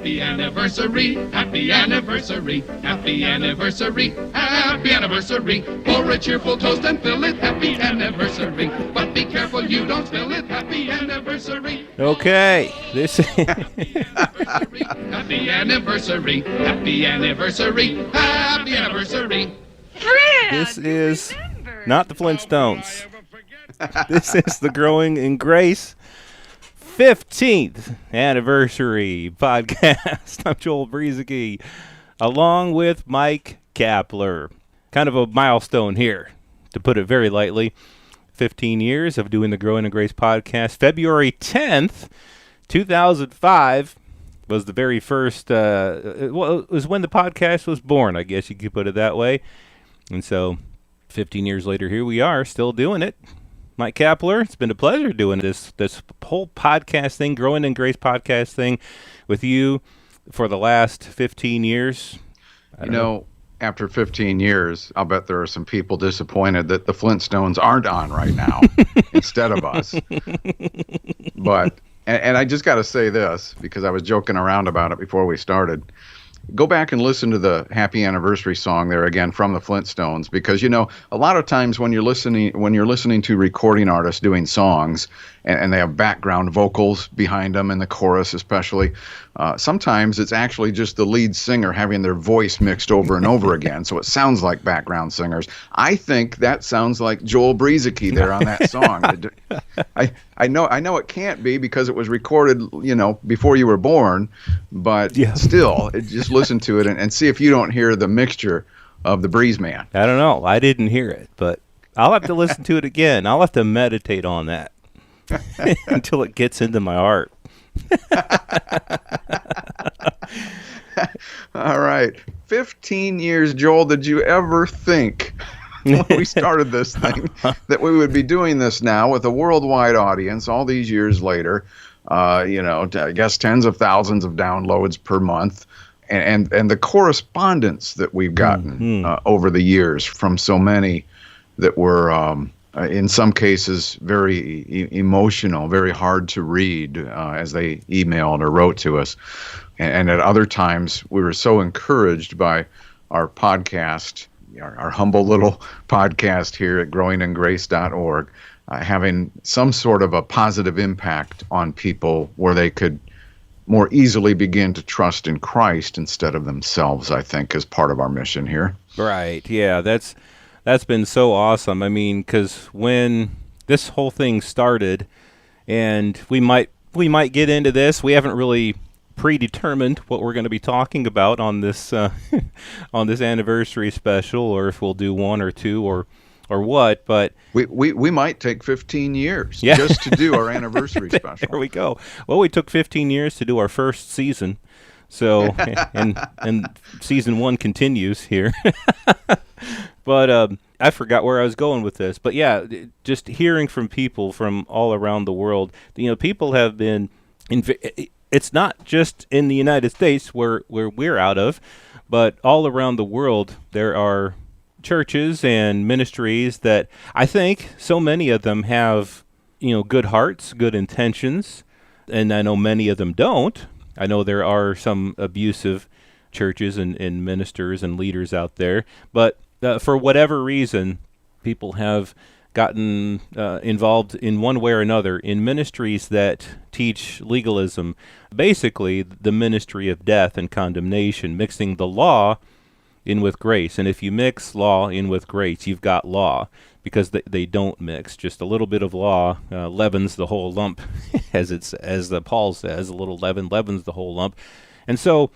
Happy anniversary, happy anniversary, happy anniversary, happy anniversary. Pour a cheerful toast and fill it, happy anniversary. But be careful you don't spill it, happy anniversary. Okay, this is... Happy anniversary, happy anniversary, happy anniversary. This is not the Flintstones. This is the Growing in Grace 15th anniversary podcast. I'm Joel Brueseke, along with Mike Kapler. Kind of a milestone here, to put it very lightly. 15 years of doing the Growing in Grace podcast. February 10th, 2005 was the very first, it was when the podcast was born, I guess you could put it that way. And so 15 years later, here we are, still doing it. Mike Kapler, it's been a pleasure doing this whole podcast thing, Growing in Grace podcast thing with you for the last 15 years. You know, after 15 years, I'll bet there are some people disappointed that the Flintstones aren't on right now instead of us. But, and I just got to say this, because I was joking around about it before we started. Go back and listen to the happy anniversary song there again from the Flintstones, because, you know, a lot of times when you're listening to recording artists doing songs and they have background vocals behind them in the chorus especially, sometimes it's actually just the lead singer having their voice mixed over and over again. So it sounds like background singers. I think that sounds like Joel Brueseke there on that song. I know it can't be because it was recorded, you know, before you were born, but still, just listen to it and see if you don't hear the mixture of the Breeze Man. I don't know. I didn't hear it, but I'll have to listen to it again. I'll have to meditate on that until it gets into my heart. All right. 15 years, Joel, did you ever think when we started this thing that we would be doing this now with a worldwide audience all these years later? You know, I guess tens of thousands of downloads per month, and the correspondence that we've gotten over the years from so many that were in some cases very emotional, very hard to read as they emailed or wrote to us. And at other times, we were so encouraged by our podcast, our humble little podcast here at growingingrace.org, having some sort of a positive impact on people where they could more easily begin to trust in Christ instead of themselves, I think, is part of our mission here. Right. Yeah, that's been so awesome. I mean, because when this whole thing started, and we might get into this, we haven't really predetermined what we're going to be talking about on this on this anniversary special, or if we'll do one or two or what. But we might take 15 years just to do our anniversary special. There we go. Well, we took 15 years to do our first season, so and season 1 continues here. But I forgot where I was going with this. But yeah, just hearing from people from all around the world. You know, people have been. It's not just in the United States where we're out of, but all around the world there are churches and ministries that I think so many of them have, you know, good hearts, good intentions, and I know many of them don't. I know there are some abusive churches and ministers and leaders out there, but for whatever reason, people have gotten involved in one way or another in ministries that teach legalism, basically the ministry of death and condemnation, mixing the law in with grace. And if you mix law in with grace, you've got law, because they don't mix. Just a little bit of law leavens the whole lump, as Paul says, a little leaven leavens the whole lump. And so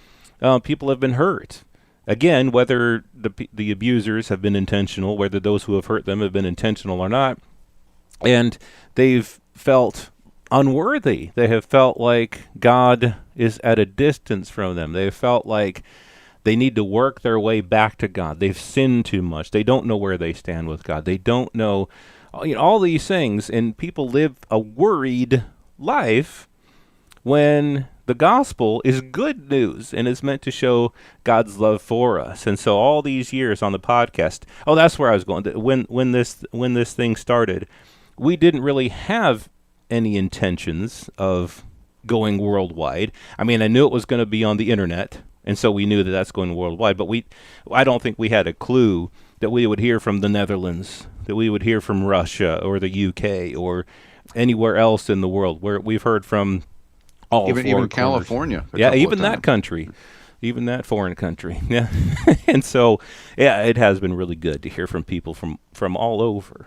people have been hurt. Again, whether the abusers have been intentional, whether those who have hurt them have been intentional or not, and they've felt unworthy. They have felt like God is at a distance from them. They've felt like they need to work their way back to God. They've sinned too much. They don't know where they stand with God. They don't know, you know, all these things, and people live a worried life when the gospel is good news and is meant to show God's love for us. And so all these years on the podcast, that's where I was going. When this thing started, we didn't really have any intentions of going worldwide. I mean, I knew it was going to be on the internet, and so we knew that that's going worldwide. But I don't think we had a clue that we would hear from the Netherlands, that we would hear from Russia or the UK or anywhere else in the world, where we've heard from all even four corners. California. Yeah, even that country. Even that foreign country. Yeah. And so, yeah, it has been really good to hear from people from all over.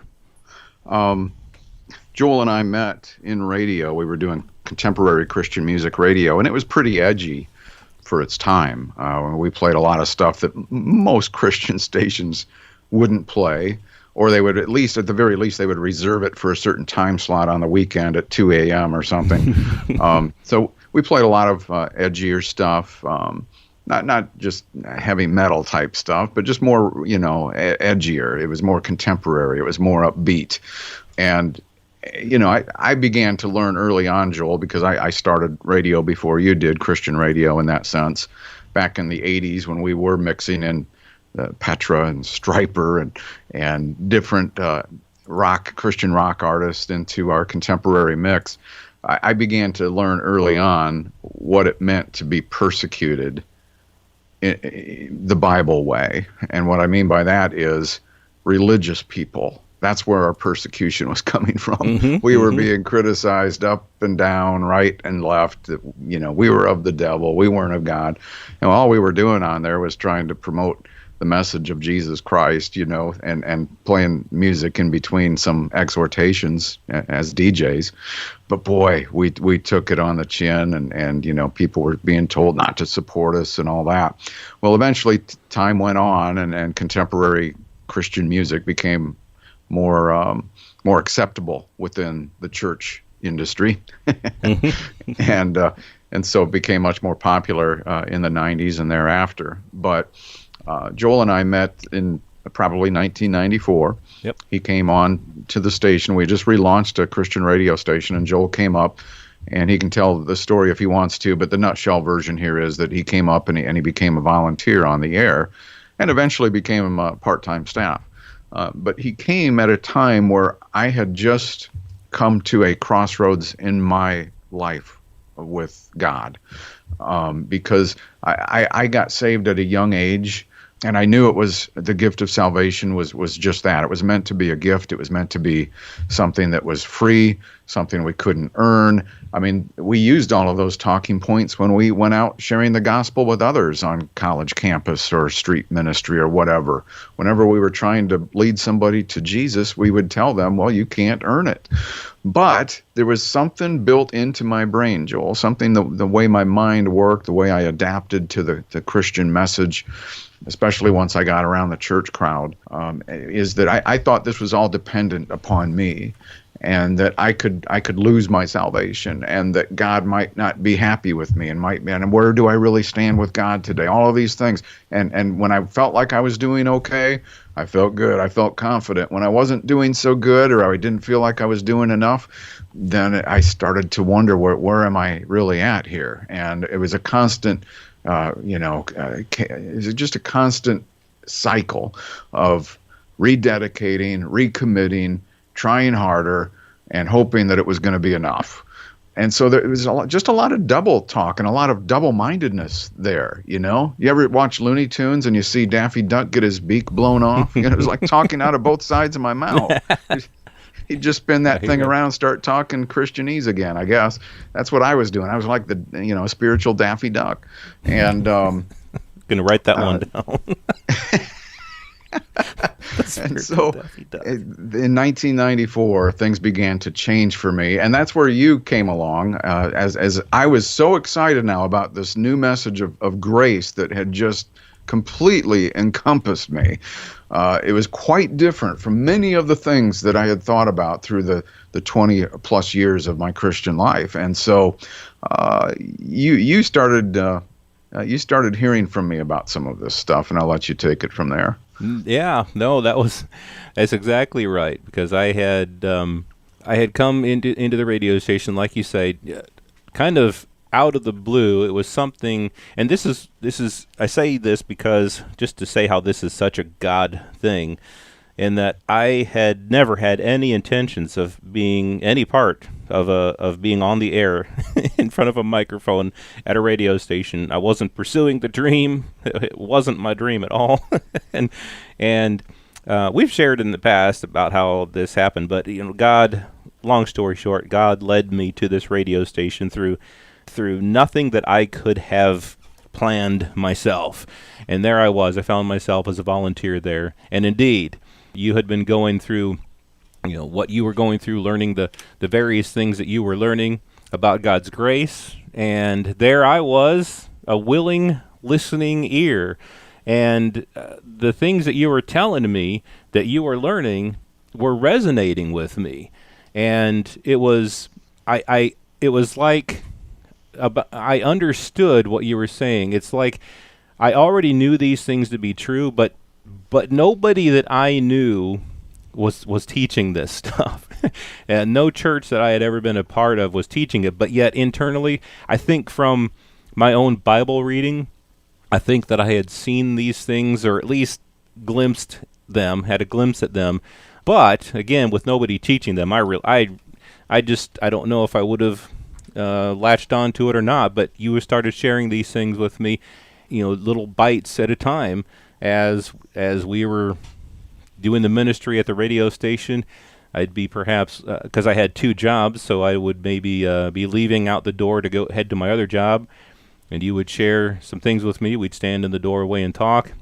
Joel and I met in radio. We were doing contemporary Christian music radio, and it was pretty edgy for its time. We played a lot of stuff that most Christian stations wouldn't play, or they would, at the very least, they would reserve it for a certain time slot on the weekend at 2 a.m. or something. So we played a lot of edgier stuff. Not just heavy metal type stuff, but just more, edgier. It was more contemporary. It was more upbeat. And, I began to learn early on, Joel, because I started radio before you did, Christian radio in that sense, back in the 80s when we were mixing in Petra and Stryper and different Christian rock artists into our contemporary mix. I began to learn early on what it meant to be persecuted the Bible way. And what I mean by that is religious people. That's where our persecution was coming from. We were being criticized up and down, right and left. We were of the devil. We weren't of God. And all we were doing on there was trying to promote the message of Jesus Christ, and playing music in between some exhortations as DJs. But boy, we took it on the chin, and people were being told not to support us and all that. Well, eventually time went on, and contemporary Christian music became more acceptable within the church industry, and so it became much more popular in the 90s and thereafter. But Joel and I met in probably 1994. Yep. He came on to the station. We just relaunched a Christian radio station, and Joel came up, and he can tell the story if he wants to, but the nutshell version here is that he came up and he became a volunteer on the air and eventually became a part-time staff. But he came at a time where I had just come to a crossroads in my life with God, because I got saved at a young age. And I knew it was the gift of salvation was just that. It was meant to be a gift. It was meant to be something that was free, something we couldn't earn. I mean, we used all of those talking points when we went out sharing the gospel with others on college campus or street ministry or whatever. Whenever we were trying to lead somebody to Jesus, we would tell them, well, you can't earn it. But there was something built into my brain, Joel, something the way my mind worked, the way I adapted to the Christian message, especially once I got around the church crowd, is that I thought this was all dependent upon me, and that I could lose my salvation, and that God might not be happy with me, and where do I really stand with God today? All of these things, and when I felt like I was doing okay, I felt good. I felt confident. When I wasn't doing so good, or I didn't feel like I was doing enough, then I started to wonder where am I really at here? And it was a constant. It's just a constant cycle of rededicating, recommitting, trying harder, and hoping that it was going to be enough. And so there was just a lot of double talk and a lot of double-mindedness there, You ever watch Looney Tunes and you see Daffy Duck get his beak blown off? It was like talking out of both sides of my mouth. He'd just spin that thing around, start talking Christianese again, I guess. That's what I was doing. I was like the spiritual Daffy Duck. And going to write that one down. And so in 1994, things began to change for me. And that's where you came along, as I was so excited now about this new message of grace that had just completely encompassed me. It was quite different from many of the things that I had thought about through the 20 plus years of my Christian life. And so you started hearing from me about some of this stuff, and I'll let you take it from there. Yeah, no, that's exactly right, because I had come into the radio station, like you say, kind of out of the blue. It was something, and this is I say this because just to say how this is such a God thing, in that I had never had any intentions of being any part of being on the air in front of a microphone at a radio station. I wasn't pursuing the dream. It wasn't my dream at all. and we've shared in the past about how this happened, but God, long story short, God led me to this radio station through nothing that I could have planned myself. And there I was. I found myself as a volunteer there. And indeed, you had been going through what you were going through, learning the various things that you were learning about God's grace. And there I was, a willing, listening ear. And the things that you were telling me that you were learning were resonating with me. And it was, it was like I understood what you were saying. It's like I already knew these things to be true, but nobody that I knew was teaching this stuff. And no church that I had ever been a part of was teaching it. But yet internally, I think from my own Bible reading, I think that I had seen these things, or at least glimpsed them, had a glimpse at them. But again, with nobody teaching them, I don't know if I would have latched on to it or not. But you started sharing these things with me, little bites at a time, as we were doing the ministry at the radio station. I'd be perhaps, because I had 2 jobs, so I would maybe be leaving out the door to go head to my other job, and you would share some things with me. We'd stand in the doorway and talk.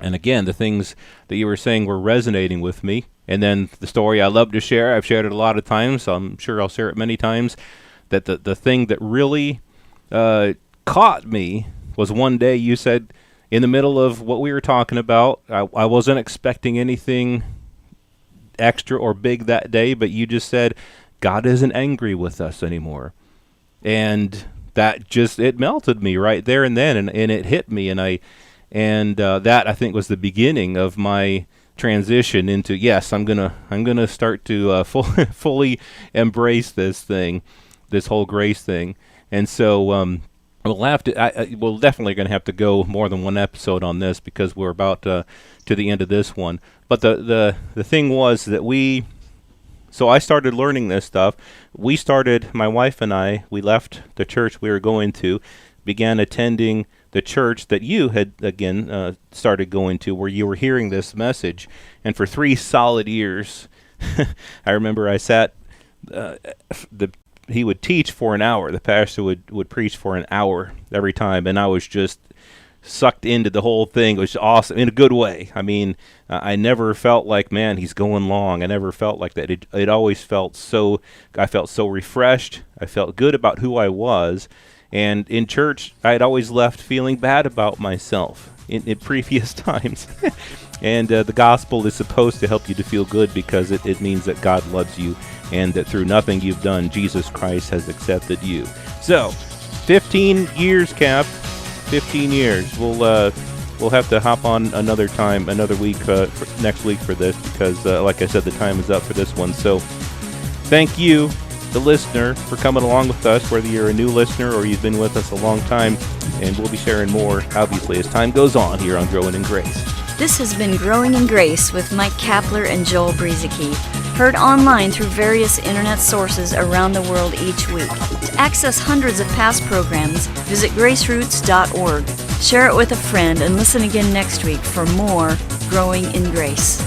And again, the things that you were saying were resonating with me. And then the story I love to share, I've shared it a lot of times, so I'm sure I'll share it many times, that the thing that really caught me was one day you said, in the middle of what we were talking about, I wasn't expecting anything extra or big that day, but you just said, God isn't angry with us anymore. And that it melted me right there and then, and it hit me, and that I think was the beginning of my transition into, yes, I'm gonna start to fully embrace this whole grace thing. And so we're definitely going to have to go more than one episode on this, because we're about to the end of this one. But the thing was that so I started learning this stuff. My wife and I, we left the church we were going to, began attending the church that you had, again, started going to, where you were hearing this message. And for 3 solid years, I remember I sat, he would teach for an hour. The pastor would preach for an hour every time, and I was just sucked into the whole thing. It was awesome in a good way. I mean, I never felt like, man, he's going long. I never felt like that. It always felt I felt so refreshed. I felt good about who I was. And in church, I had always left feeling bad about myself in previous times. And the gospel is supposed to help you to feel good, because it means that God loves you, and that through nothing you've done, Jesus Christ has accepted you. So, 15 years, Cap. 15 years. We'll have to hop on another week, next week for this, because like I said, the time is up for this one. So, thank you, the listener, for coming along with us, whether you're a new listener or you've been with us a long time. And we'll be sharing more, obviously, as time goes on here on Growing in Grace. This has been Growing in Grace with Mike Kapler and Joel Brizicki, heard online through various internet sources around the world each week. To access hundreds of past programs, visit graceroots.org. Share it with a friend and listen again next week for more Growing in Grace.